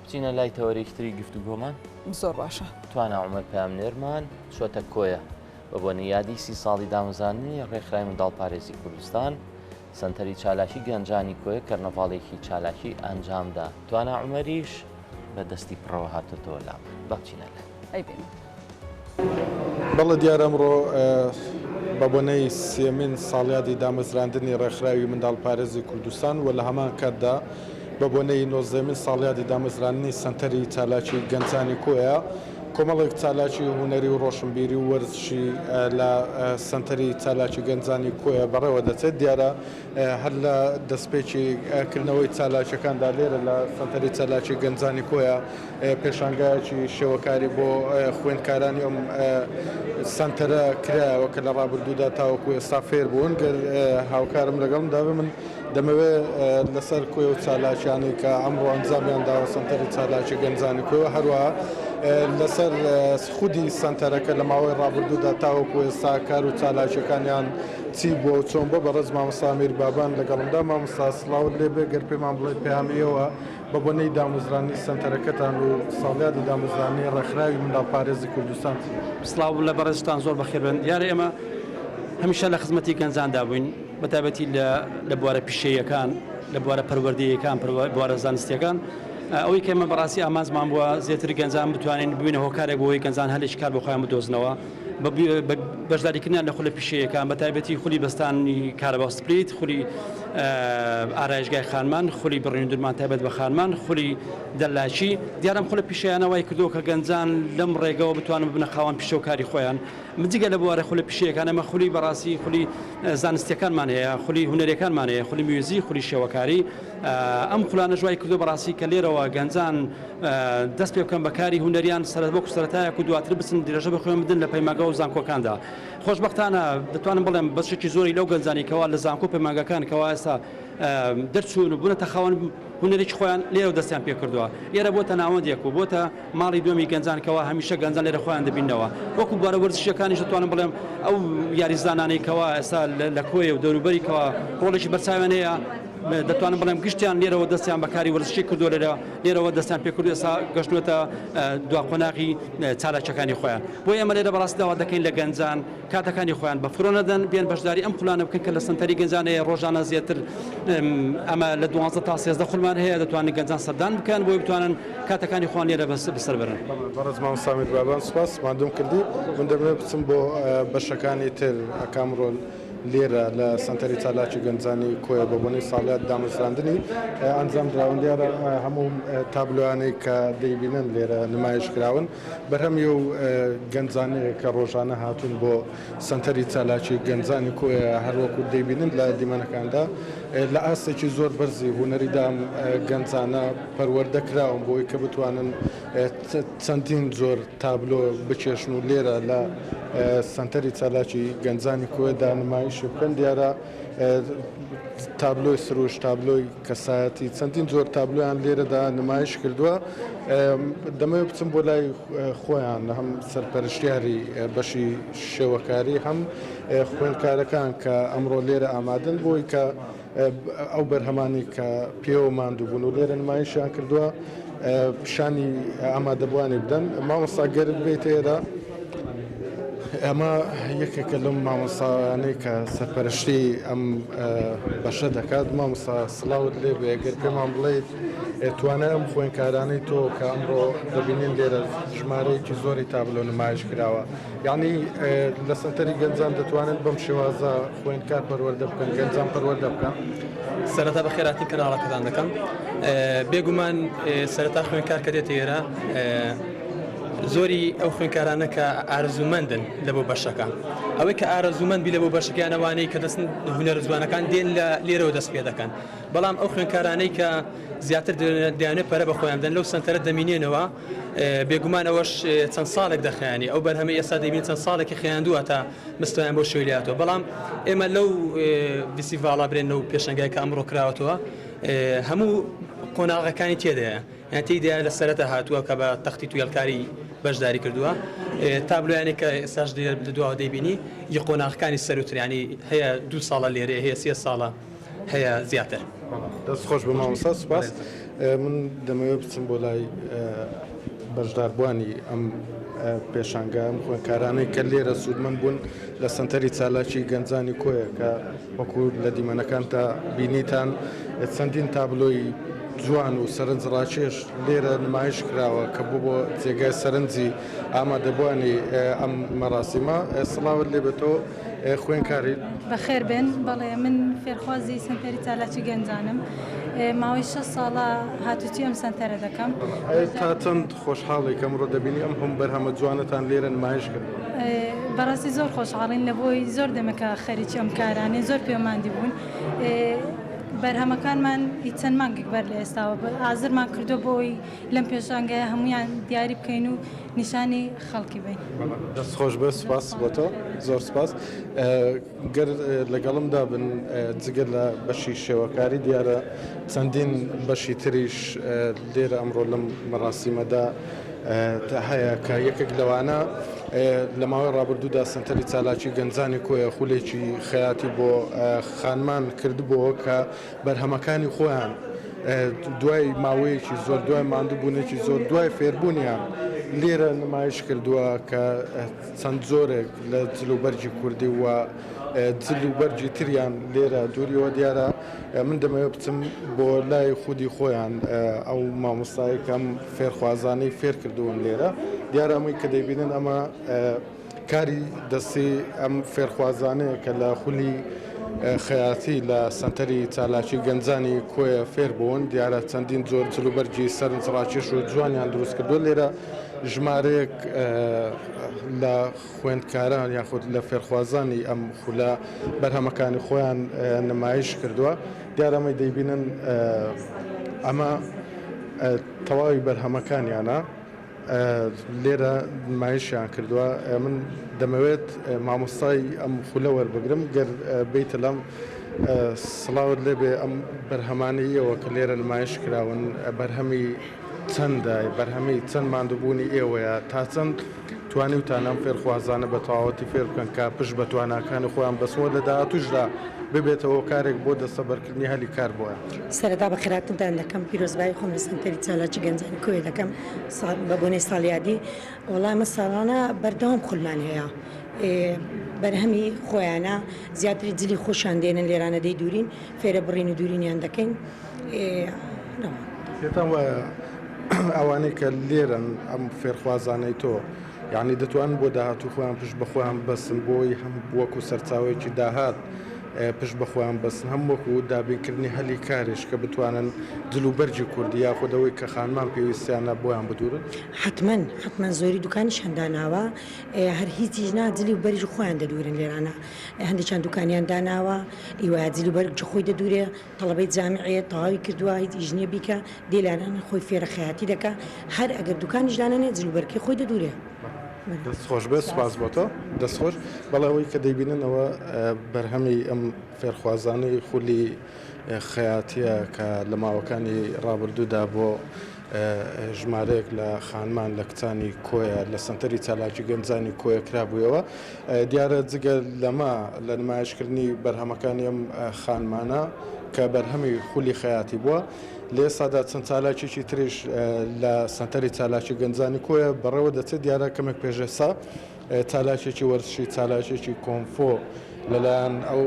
بچینە لای تەوەریکتری گفتوگۆمان زۆر باشە. توانە عومەر پامنێرمان چۆتە کۆیە بە بۆنە یادی 30 ساڵی دامەزانی ڕێکخرای منداڵ پارێزی کوردستان سنتەری چالاکی گەنجانی کۆیە کەرنەڤاڵێکی چالاکی ئەنجامدا. توانە عومەریش بە دەستی پڕەوە هاتۆتەوە لام بەچینە لە ئەیبێن. بەڵە دیارە ئەمڕۆ بە بۆنەی سێمین ساڵیادی دامەزراندنی ڕێکخراوی منداڵ پارێزی کوردستان و لە هەمان کاتدا بە بۆنەی 19مین ساڵیادی دامەزرانی سنتەری چالاکی گەنجانی کۆیە کۆمەڵێک چالاکی هوەری و ڕۆشنبیری و وەرزشی لە سنتەری چالاکی گەنجانی کۆیە بەڕێوە دەچێت. دیارە هەر لە دەستپێکی کردنەوەی چالاکیەکاندا لێرە لە سنتەری چالاکی گەنجانی کۆیە پێشانگایەکی شێوەکاری بۆ خوێندکارانی ئەم سنتەرە کرایەوە کە لە ڕابردوودا تاوەکو ئێستا فێر بوون. هاوکارم لەگەڵم داوێ من دەمەوێت لەسەر کۆی و چالاکیانی کە ئەمڕۆ ئەنجامیان داوە سنتەری چالاکی گەنجانی کۆیە هەروەها لەسەر خودی سنتەرەکە لە ماوەی ڕابردوودا تاوەکو ئێستا کار و چالاکیەکانیان چی بۆ چۆن بۆ بەڕێز مامۆستا ئەمیر بابان لەگەڵمدا. مامۆستا سڵاوت لێبێ گەر پێمان بڵێ پەیامیەوە بە بۆنەی دامەزرانی سنتەرەکەتان و ساڵیادی دامەزرانی ڕێکخراوی منداڵ پارێزی کوردستان. سڵاو لە بەڕێزتان زۆر بەخێربن. یارە ئێمە هەمیشە لە خزمەتی گەنجاندا بووین بەتابەتی لە بوارە پیشەیەکان لە بوارە پەروەردەیەکان بوارە زانستیەکان ئەوەی کە ئێمە بەڕاستی ئامانزمان بووە زیاتر گەنجان بتوانین ببینە هۆکارێک بۆەوەی گەنجان هەلێکی کار بۆ خۆیان بدۆزنەوە بەشداریکردنیان لە خولە پیشەیەکان بەتایبەتی خولی بەستانی کارەبا سپریت خولی ئارایشگای خانمان خولی بڕیندرمان تایبەت بە خانمان خولی دەلاچی دیارم خولە پیشیانەوەی کردو کە گەنجان لەم ڕێگەوە بتوانن ببنە خاوەن پیشەوکاری خۆیان مجگە لە بوارە خولە پیشەکان ئەمە خولی بەڕاستی خولی زانستیەکانمان هەیە خولی هونەرەکانمان هەیە خولی میوزی خولی شێوەکاری ئەم خولانە ژوای کردو بەڕاستی کە لێرەوە گەنجان دەست پێ بکەن بەکاری هونەریان سەربەک سەرەتایە و دواتر بچن درێژە بخوێن بدن لە پەیماگە و زانکۆکاندا. خۆشبەختانە دەتوانم بڵێم بەشێکی زۆری لەو گەنجانێکەوە لە زانکۆ پەیماگەکان کەوا ئێستا دەرچوون و بوونەتە خاوەن هونەرێکی خۆیان لێرە دەستیان پێ کردووە. ئێرە بۆتە ناوەندێک و بۆتە ماڵی دومی گەنجانکەوە هەمیشە گەنجان لێرە خۆیان دەبینەوە وەکو بوارە وەرزشیەکانیش دەتوانم بڵێم ئەو یاریزانانێکەوە ئێستا لە کۆیە و دەوروبەریکەوە ڕۆڵێکی بەرچاویان هەیە دەتوانم بڵێم گشتیان لێرەوە دەستیان بەکاری وەرزشی کردو لێرەوە دەستیان پێ کردو ئێستا گەشتوێتە دواقۆناغی چالاکیەکانی خۆیان. بۆ ئێمە لێرە بەڕاستی داوا دەکەین لە گەنجان کاتەکانی خۆیان بە فرۆ نەدەن بێن بەشداری ئەم خولانە بکەن کە لە سنتەری گەنجانەیە ڕۆژانە زیاتر ئەمە لە 12 تا 13 خولمان هەیە دەتوانن گەنجان سەردان بکەن بۆی بتوانن کاتەکانی خۆیان لێرە بەسەر برن. بەڕێز مامۆستا ئەمیر بابان سوپاس مادوم کردی من دەبێت بچم بۆ بەشەکانی تر ئەکامڕۆ لێرە لە سنتەری چالاکی گەنجانی کۆیە بە بۆنەی ساڵیاد دامەزراندنی ئەنجام دراون. دیارە هەموو تابلوانەی کە دەیبینن لێرە نمایش کراون بەرهەمی و گەنجانەیە کە ڕۆژانە هاتوون بۆ سنتەری چالاکی گەنجانی کۆیە هەروەکو دەیبینن لە دیمەنەکاندا لە ئاستێکی زۆر بەرزی هوەریدام گەنجانە پەروەردەکراون بۆی کە بتوانن چەندین زۆر تابلۆ بچێشن و لێرە لە سنتەری چالاکی گەنجانی کۆیەدا نمایش بکەن. دیارە تابلۆی سروش تابلۆی کەسایەتی چەندین زۆر تابلۆیان لێرەدا نمایش کردووە. دەمەوێت بچم بۆ لای خۆیان هەم سەرپەرشتیاری بەشی شێوەکاری هەم خوێندکارەکان کە ئەمڕۆ لێرە ئامادەن بۆی کە ئەو بەرهەمانی کە پێوە ماندوو بوون و لێرە نمایشیان کردووە پیشانی ئامادەبوانی بدەن. مامۆستا گەرت بێت ئێرە ئەمە یەکێکە لەم مامۆستایانەی کە سەرپەرشتی ئەم بەشە دەکات. مامۆستا سڵاوت لێ بێ گەر پێمان بڵێیت توانای ئەم خوێندکارانەی تۆ کە ئەمڕۆ دەبینین لێرە ژمارەیەکی زۆری تابلۆ نمایش کراوە یعنی لە سنتەری گەنجان دەتوانن بەم شێوازە خوێندکار پەروەردە بکەن گەنجان پەروەردە بکەن. سەرەتا بەخێراتی کەناڵەکەتان دەکەم بێگومان سەرەتا خوێندکار کە دێتە ئێرە زۆری ئەو خوێندکارانە کە ئارزومەندن لە بۆ بەشەکە ئەوەی کە ئارزومەند بی لە بۆ بەشەکانەوانەی کە دەستن هونەر زوانەکان دێن لە لێرەوە دەست پێ دەکەن بەڵام ئەو خوێندکارانەی کە زیاتر دەیانێت پەرە بە خۆیان بدەن لەو سنتەرە دەمینێنەوە بێگومان ئەوەش چەند ساڵێک دەخیانی ئەو بەرهەمەی ئێستا دەبین چەند ساڵێکی خیاندووە تا مستویان بۆ شوێلیاتەوە بەڵام ئێمە لەو فیستیڤاڵا برێنەوە پێشەنگای کە ئەمڕۆ کراوەتەوە هەموو قۆناغەکانی تێدایە یان تێیدا لە سەرەتا هاتووە کە بە تەختی توێلکاری بەشداری کردووە تابلویانێک کە ئێستاش لە دواوە دەیبینی یە قۆناغەکانی سەروتریانی هەیە 2 ساڵە لێرە هەیە 3 ساڵە هەیە زیاتر. دەست خۆش بە مامۆستا سوپاس. من دەمەوێت بچم بۆ لای بەشداربوانی ئەم پێشانگە ئەم خوێندکارانەی کە لێرە سوودمەند بوون لە سنتەری چالاکی گەنجانی کۆیە کە وەکو لە دیمەنەکان تا بینیتان چەندین تابلۆی جوان و سەرنج ڕاکێش لێرە نمایش کراوە کە بوو بۆ جێگای سەرنجی ئامادەبوانی ئەم مەراسیمە. سڵاوت لێ بێتەوە خوێندکاری. بەخێر بێن. بەڵێ من فێرخوازی سنتەری چالاکی گەنجانم. ماوەی 6 ساڵە هاتوچی ئەم سنتەرە دەکەم. تا چەند خۆشحاڵی کە مرۆ دەبینی ئەم هەم بەرهەمە جوانتان لێرە نمایش کرد. بەڕاستی زۆر خۆشحاڵین لە بۆی زۆر دەمەکە خەریکی ئەم کارانێ زۆر پێماندی بوون. بەرهەمەکانمان چەند مانگێک بەر لە ئێستاوە ئازرمان کردو بۆی لەم پێشانگەیە هەمویان دیاری بکەین و نیشانی خەڵکی بین. دەستخۆش بە سوپاس بۆ تۆ زۆر سپاس. گەر لەگەڵمدا بن جگە لە بەشی شێوەکاری دیارە چەندین بەشی تریش لێرە ئەمڕۆ لەم مەراسیمەدا هەیە کە یەکێک لەوانە لە ماوەی ڕابردوودا سنتەری چالاکی گەنجانی کۆیە خولێکی خەیاتی بۆ خانمان کردبووە کە بەرهەمەکانی خۆیان دوای ماوەیەکی زۆر دوای ماندووبوونێکی زۆر دوای فێربوونیان لێرە نمایش کردووە کە چەند زۆرێک لە جلوبەرجی کوردی و جلوبەرجی تریان لێرە دووریەوە دیارە من دەمەوێت بچم بۆ لای خودی خۆیان ئەو مامۆستایی کەم فێرخوازانەی فێر کردوون لێرە دیارە ئەمەی کە دەیبینن ئەمە کاری دەستی ئەم فێرخوازانەیە کە لە خولی خەیاتی لە سنتەری چالاکی گەنجانی کۆیە فێر بوون دیارە چەندین زۆر جلوبەرجی سەرنج ڕاکێش و جوانیان دروست کردو لێرە ژمارەیەک لە خوێندکاران یاخود لە فێرخوازانی ئەم خولە بەرهەمەکانی خۆیان نمایش کردووە دیارەمەی دەیبینن ئەمە تەواوی بەرهەمەکانیانە لێرە نمایشیان کردووە. من دەمەوێت مامۆستای ئەم خولە وەربگرم گەر بیتە لەم سڵاوت لێبێ ئەم بەرهەمانەیەوە کە لێرە نمایش کراون بەرهەمی چەندە بەرهەمی چەند ماندووبوونی ئێوەیە تا چەند توانی وتان ئەم فێرخوازانە بە تەواوەتی فێر بکەن کە پشت بە تواناکانی خۆیان بەسەوە لە داهاتووشدا ببێتەوە کارێک بۆ دەستەبەرکردنی هەلی کار بووە. سەرەتا بە خێراتتان دەکەم پیرۆزبایی خۆم لە سنتەری چالاکی گەنجانی کۆیە دەکەم بە بۆنەی ساڵیادی وەڵای ئەمە ساڵانە بەردەوام خولمان هەیە بەرهەمی خۆیانە زیاتری جلی خۆشان دێنن لێرانە دەی دوورین فێرە بڕین و دوورینیان دەکەین. پێتان وایە ئەوانەی کە لێرن ئەم فێرخوازانەی تۆ یعنی دەتوان بۆ داهاتوو خۆیان پشت بەخۆیان بەسن بۆی هەم وەکو سەرچاوەیەکی داهات پشت بەخۆیان بەسن هەم وەکو دابینکردنی هەلی کارش کە بتوانن جلوبەرجی کوردی یاخودەوەی کە خانمان پێویستیانە بۆیان بدورن. حتمما زۆری دوکانی شەنداناوە هەر هیچیش ناجلی و بەرج خۆیان دەدورن لێرانە هەندێکیان دوکانیان داناوە ئیوە جلی و بەرج خۆی دەدورێ تەڵەبەی جامعەیە تەواوی کردووە هیچ ئیژنیە بیکە دێلانە خۆی فێرە خەیاتی دەکە هەر ئەگەر دوکانیش دانانێ جلی و بەرگی خۆی دەدورێ. دەستخۆش بێت سپاس بۆ تۆ دەستخۆش بەڵەوەی کە دەیبیننەوە بەرهەمی ئەم فێرخوازانەی خولی خەیاتیە کە لە ماوەکانی ڕابردوودا بۆ ژمارەیەک لە خانمان لە کچانی کۆیە لە سنتەری چالاکی گەنجانی کۆیە کرابوویەوە دیارە جگە لەمە لە نمایشکردنی بەرهەمەکانی ئەم خانمانە کە بەرهەمی خولی خەیاتی بووە لێ سادا چەند چالاکێکی تریش لە سنتەری چالاکی گەنجانی کۆیە بەڕێوە دەچێت دیارە کەمێک پێشێسا چالاکێکی وەرزشی چالاکێکی کۆمفۆ لەلایەن ئەو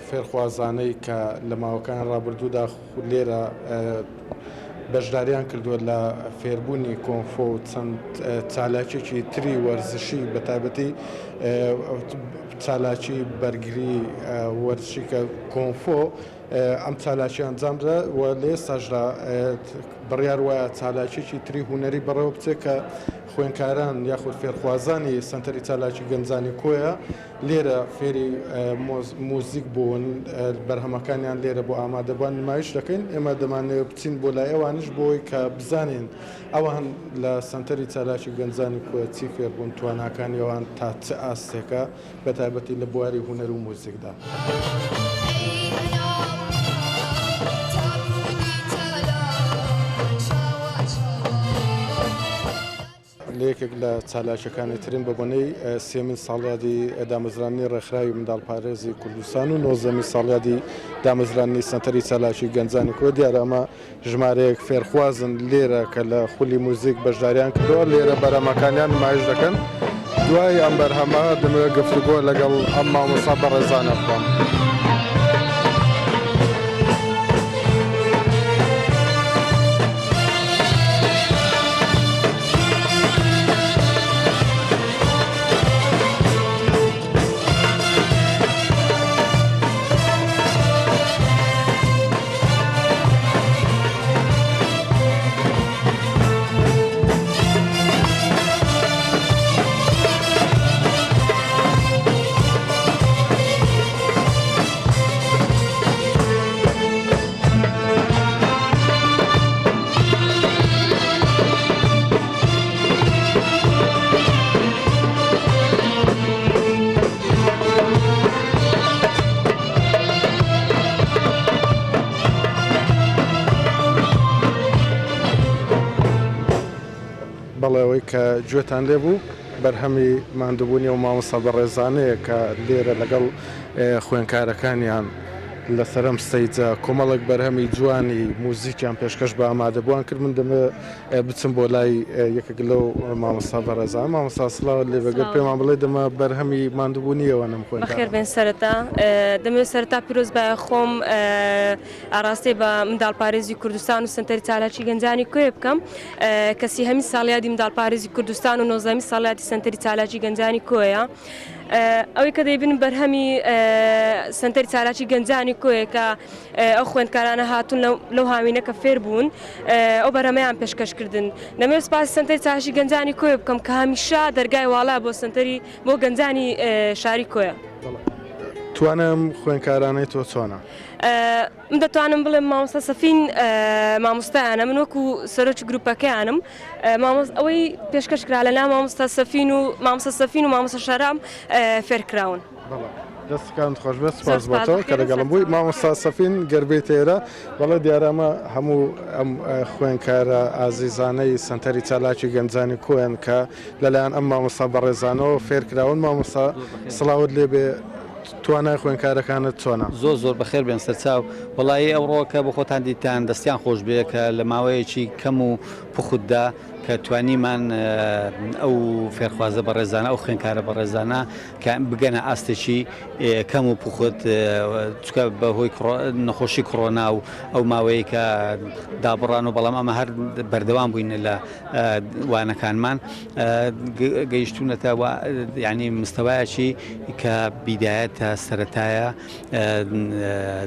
فێرخوازانەی کە لە ماوەکان ڕابردوودا لێرە بەشداریان کردووە لە فێربوونی کۆمفۆ و چەند چالاکێکی تری وەرزشی بە تایبەتی چالاکی بەرگری وەرزشی کە کۆمفۆ ئەم چالاکی ئەنجامدا و لە ئێستاشدا بڕیار وایە چالاکێکی تری هوەری بەڕێوە بچێت کە خوێندکاران یاخود فێرخوازانی سنتەری چالاکی گەنجانی کۆیە لێرە فێری موزیک بوون بەرهەمەکانیان لێرە بۆ ئامادەبوان نمایش دەکەین ئێمە دەمانەوێت بچین بۆ لای ئەوانش بۆی کە بزانین ئەوان لە سنتەری چالاکی گەنجانی کۆیە چی فێر بوون تواناکانی ئەوان تا چ ئاستێکە بە تایبەتی لە بواری هوەر و موزیکدا. لە یەکێک لە چالاکیەکانی ترین بە بۆنەی سێمین ساڵیادی دامەزرانی ڕێکخراوی منداڵپارێزی کوردستان و نۆزەمی ساڵیادی دامەزرانی سنتەری چالاکی گەنجانی کۆ دیارە ئەمە ژمارەیەک فێرخوازن لێرە کە لە خولی موزیک بەشداریان کردەوە لێرە بەرهەمەکانیان نمایش دەکەن. دوای ئەم بەرهەمە دەمەوێت گفتوگۆ لەگەڵ ئەم مامۆستا بەڕێزانە بکەم. بەڵێەوەی کە گوێتان لێبوو بەرهەمی ماندووبوونی و مامۆستا بەڕێزانەیە کە لێرە لەگەڵ خوێندکارەکانیان لەسەرم سەیجە کۆمەڵک بەرهەمی جوانی موزیکیان پێشکەش بە ئامادەبووان کرد. من دەمە بچم بۆ لای یەکێک لەو مامۆستا بەڕێزان. مامۆستا سڵاوت لێ بەگەر پێمان بڵێ دەمە بەرهەمی ماندووبوونیەوە نەم خوێن. بەخێر بێن سەرەتا دەمەوێت سەرەتا پیرۆزبایە خۆم ئاراستەی بە منداڵپارێزی کوردستان و سنتەری چالاکی گەنجانی کوێ بکەم کەسی هەمی ساڵیادی منداڵپارێزی کوردستان و نۆزەمی ساڵیادی سنتەری چالاکی گەنجانی کۆیە. ئەوەی کە دەیبین بەرهەمی سنتەری چالاکی گەنجانی کۆیە کە ئەو خوێندکارانە هاتوون لەو هاوینە کە فێر بوون ئەو بەرهەمەیان پێشکەشکردن. دەمەوێت سپاسی سنتەری چالاکی گەنجانی کۆیە بکەم کە هەمیشە دەرگای واڵا بۆ گەنجانی شاری کۆیە. توانم خوێندکارانەی تۆ چۆنە؟ من دەتوانم بڵێم مامۆستا سەفین مامۆستایانە، من وەکو سەرۆکی گروپەکەیانم ئەوەی پێشکەشکرا لەلا مامۆستا سەفین و مامۆستا شەرام فێرکراون. دەستکان خۆش بێت سپاس بۆتەوە کە لەگەڵم بووی. مامۆستا سەفین گەربێت ئێرە بەڵێ دیارەمە هەموو ئەم خوێندکارە ئازیزانەی سنتەری چالاکی گەنجانی کۆیان کە لەلایەن ئەم مامۆستا بەڕێزانەوە فێرکراون. مامۆستا سڵاوت لێبێ توانای خوێندکارەکانت چۆنە؟ زۆر بەخێر بێن سەرچاو. وەڵایی ئەوڕۆکە بە خۆتان دیتان دەستیان خۆش بێ کە لە ماوەیەکی کەم و پوخوددا کە توانیمان ئەو فێرخوازە بەڕێزانە ئەو خوێندکارە بەڕێزانە کە بگەنە ئاستێکی کەم و پوخت چکە بەهۆی نەخۆشی کۆڕۆنا و ئەو ماوەیە کە دابڕان و بەڵام ئەمە هەر بەردەوام بووین لە وانەکانمان گەیشتونەتە یعنی مستەوایەکی کە بیدایەتە سەرەتایە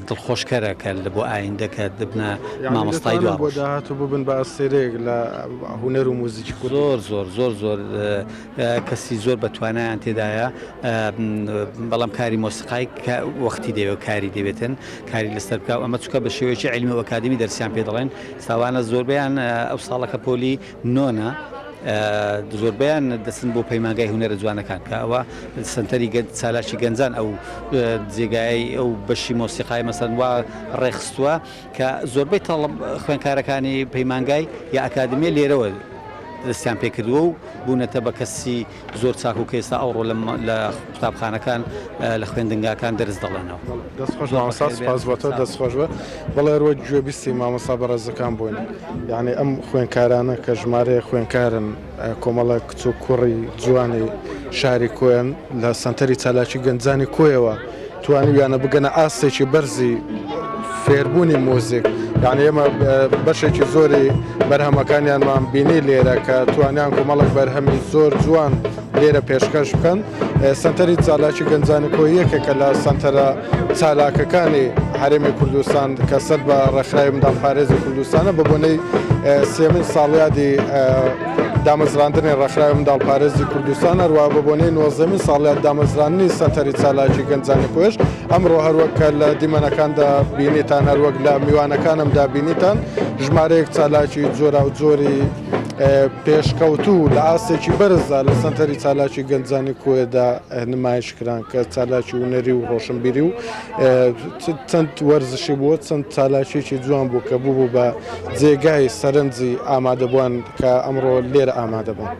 دڵخۆشکەرە کە لە بۆ ئایندە کە دبنە مامۆستای دوام بۆ داهاتوو ببن بە ئەستێرێک لە هونەر و موزیکی زۆر کەسی زۆر بەتوانایان تێدایە بەڵام کاری مۆسیقای وەختی دەوێت کاری دەوێتن کاری لەسەر بکە ئەمە چکە بە شێوەیەکی عیلمی و ئەکادمی دەرسیان پێ دەڵێن ساوانە زۆربیان ئەو ساڵەکە پۆلی نۆنە زۆربیان دەستن بۆ پەیمانگای هونەرە جوانەکان کە ئەوە سنتەری چالاکی گەنجان ئەو جێگای ئەو بەشی مۆسیقای مەسەن وا ڕێخستووە کە زۆربەی تەڵب خوێندکارەکانی پەیمانگای یا ئەکادمیە لێرەوە دەستیان پێکردووە و بوونەتە بە کەسی زۆر چاک و کێستا ئەوڕۆ لە قوتابخانەکان لە خوێندنگاکان دەرز دەڵێنەوە. دەستخۆش مامۆستا سپاس بۆتەوە دەستخۆش بە بەڵێ ڕۆ گوێبیستی مامۆستا بەڕێزەکان بووین. یعنی ئەم خوێندکارانە کە ژمارەیە خوێندکارن کۆمەڵە کچ و کوڕی جوانی شاری کۆیان لە سنتەری چالاکی گەنجانی کۆیەوە توانیویانە بگەنە ئاستێکی بەرزی فێربوونی مۆزیک. یعنی ئێمە بەشێکی زۆری بەرهەمەکانیانمان بینی لێرە کە توانیان کۆمەڵک بەرهەمی زۆر جوان لێرە پێشکەش بکەن. سنتەری چالاکی گەنجانی کۆی یەکێکە لە سنتەرە چالاکەکانی هەرێمی کوردستان کە سەر بە ڕێکخراوی منداڵپارێزی کوردستانە بە بۆنەی سێمین ساڵیادی دامەزراندنی ڕێکخراوی منداڵپارێزی کوردستان هەروە بە بۆنەی نۆزەمین ساڵیاد دامەزرانی سنتەری چالاکی گەنجانی کۆیش ئەمڕۆ هەروەک کە لە دیمەنەکاندا بینیتان هەروەک لە میوانەکانمدا بینیتان ژمارەیەک چالاکی جۆرا و جۆری پێشکەوتوو لە ئاستێکی بەرزدا لە سنتەری چالاکی گەنجانی کۆیەدا نمایشکران کە چالاکی هونەری و ڕۆشنبیری و چەند وەرزشی بووە چەند چالاکیێکی جوان بوو کە بوو بە جێگای سەرنجی ئامادەبووان کە ئەمڕۆ لێرە ئامادەبوون.